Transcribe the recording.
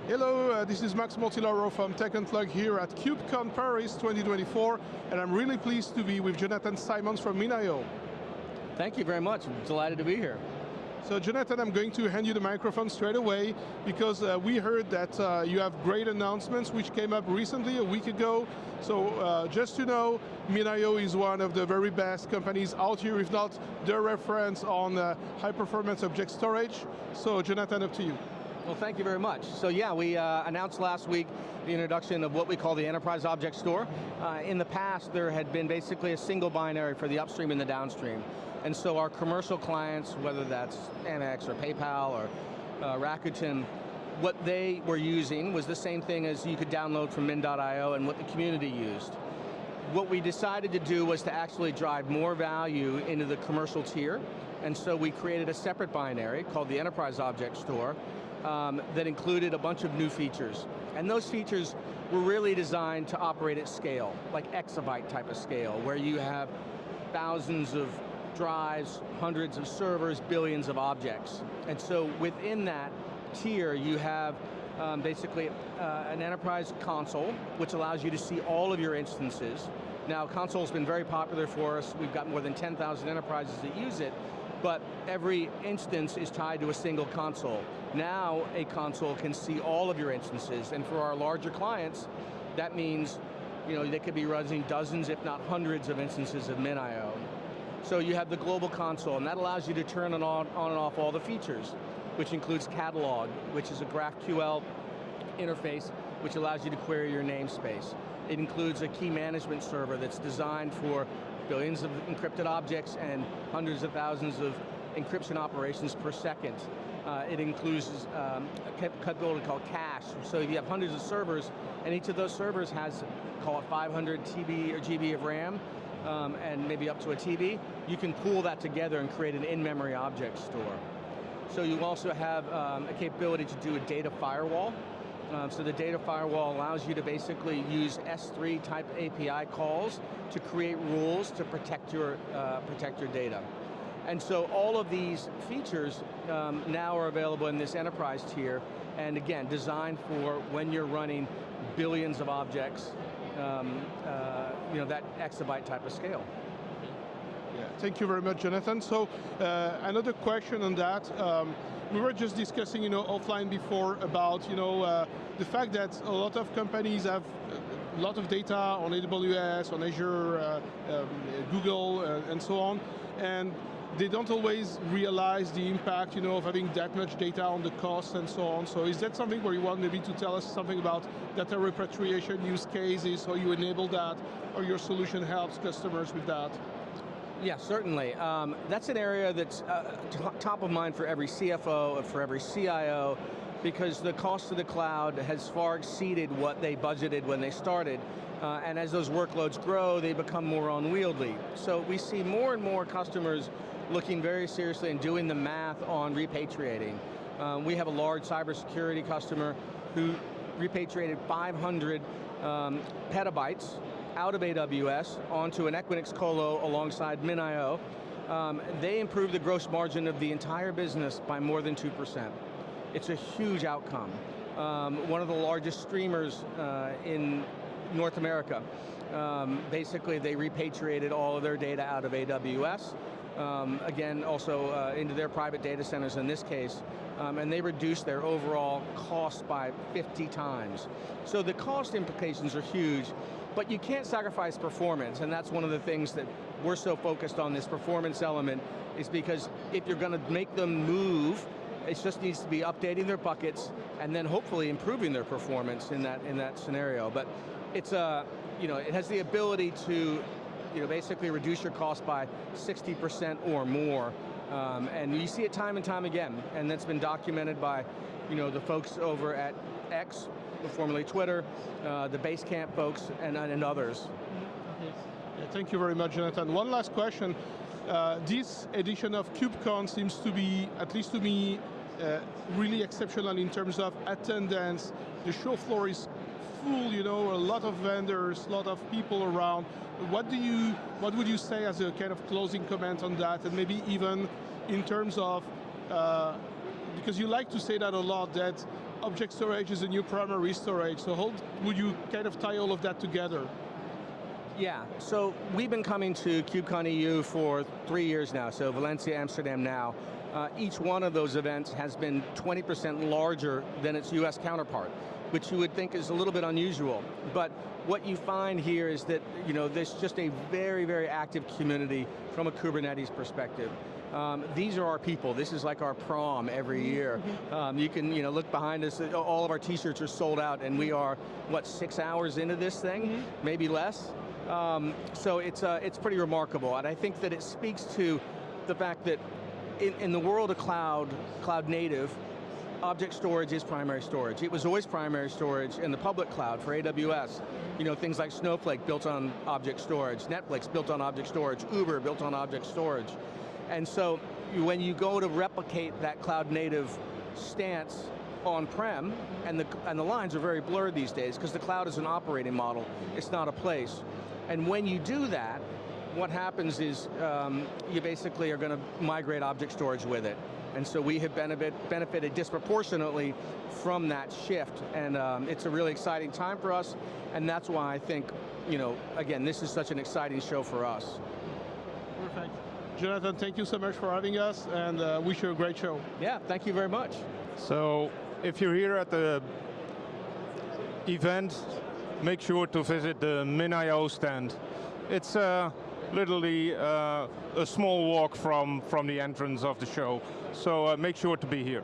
Hello, this is Max Mortillaro from TECHunplugged here at KubeCon Paris 2024, and I'm really pleased to be with Jonathan Symonds from Minio. Thank you very much, I'm delighted to be here. So Jonathan, I'm going to hand you the microphone straight away because we heard that you have great announcements which came up recently, a week ago. So just to know, Minio is one of the very best companies out here, if not the reference on high performance object storage. So Jonathan, up to you. Well, thank you very much. So yeah, we announced last week the introduction of what we call the Enterprise Object Store. In the past, there had been basically a single binary for the upstream and the downstream. And so our commercial clients, whether that's Amex or PayPal or Rakuten, what they were using was the same thing as you could download from min.io and what the community used. What we decided to do was to actually drive more value into the commercial tier, and so we created a separate binary called the Enterprise Object Store that included a bunch of new features. And those features were really designed to operate at scale, like exabyte type of scale, where you have thousands of drives, hundreds of servers, billions of objects. And so within that tier, you have basically an enterprise console, which allows you to see all of your instances. Now, console's been very popular for us. We've got more than 10,000 enterprises that use it, but every instance is tied to a single console. Now, a console can see all of your instances, and for our larger clients, that means they could be running dozens, if not hundreds of instances of Minio. So you have the global console, and that allows you to turn on and off all the features, which includes catalog, which is a GraphQL interface, which allows you to query your namespace. It includes a key management server that's designed for billions of encrypted objects and hundreds of thousands of encryption operations per second. It includes a capability called cache. So you have hundreds of servers, and each of those servers has, call it 500 TB or GB of RAM, and maybe up to a TB. You can pool that together and create an in-memory object store. So you also have a capability to do a data firewall. So the data firewall allows you to basically use S3 type API calls to create rules to protect your data. And so all of these features now are available in this enterprise tier, and again, designed for when you're running billions of objects, that exabyte type of scale. Yeah, thank you very much, Jonathan. So another question on that. We were just discussing, offline before about, the fact that a lot of companies have a lot of data on AWS, on Azure, Google, and so on, and they don't always realize the impact, of having that much data on the cost and so on. So is that something where you want maybe to tell us something about data repatriation use cases, how you enable that, or your solution helps customers with that? Yeah, certainly. That's an area that's top of mind for every CFO, for every CIO, because the cost of the cloud has far exceeded what they budgeted when they started. And as those workloads grow, they become more unwieldy. So we see more and more customers looking very seriously and doing the math on repatriating. We have a large cybersecurity customer who repatriated 500 petabytes out of AWS onto an Equinix Colo alongside Minio. They improved the gross margin of the entire business by more than 2%. It's a huge outcome. One of the largest streamers in North America, basically they repatriated all of their data out of AWS, again also into their private data centers in this case, and they reduced their overall cost by 50 times. So the cost implications are huge, but you can't sacrifice performance, and that's one of the things that we're so focused on, this performance element, is because if you're going to make them move, it just needs to be updating their buckets and then hopefully improving their performance in that scenario. But it's it has the ability to basically reduce your cost by 60% or more. And you see it time and time again, and that's been documented by the folks over at X, formerly Twitter, the Basecamp folks, and others. Yeah, thank you very much, Jonathan. One last question. This edition of KubeCon seems to be, at least to me, really exceptional in terms of attendance. The show floor is full, a lot of vendors, a lot of people around. What would you say as a kind of closing comment on that, and maybe even in terms of, because you like to say that a lot, that object storage is a new primary storage. So how would you kind of tie all of that together? Yeah, so we've been coming to KubeCon EU for 3 years now, so Valencia, Amsterdam now. Each one of those events has been 20% larger than its US counterpart, which you would think is a little bit unusual. But what you find here is that there's just a very, very active community from a Kubernetes perspective. These are our people. This is like our prom every year. You can look behind us, all of our t-shirts are sold out, and we are, what, 6 hours into this thing? Maybe less? So it's pretty remarkable, and I think that it speaks to the fact that in the world of cloud native, object storage is primary storage. It was always primary storage in the public cloud for AWS. Things like Snowflake built on object storage, Netflix built on object storage, Uber built on object storage. And so when you go to replicate that cloud native stance on-prem, and the lines are very blurred these days because the cloud is an operating model, it's not a place. And when you do that, what happens is you basically are going to migrate object storage with it. And so we have benefited disproportionately from that shift, and it's a really exciting time for us, and that's why I think, again, this is such an exciting show for us. Perfect. Jonathan, thank you so much for having us, and wish you a great show. Yeah, thank you very much. So, if you're here at the event, make sure to visit the Minio stand. It's literally a small walk from the entrance of the show, so make sure to be here.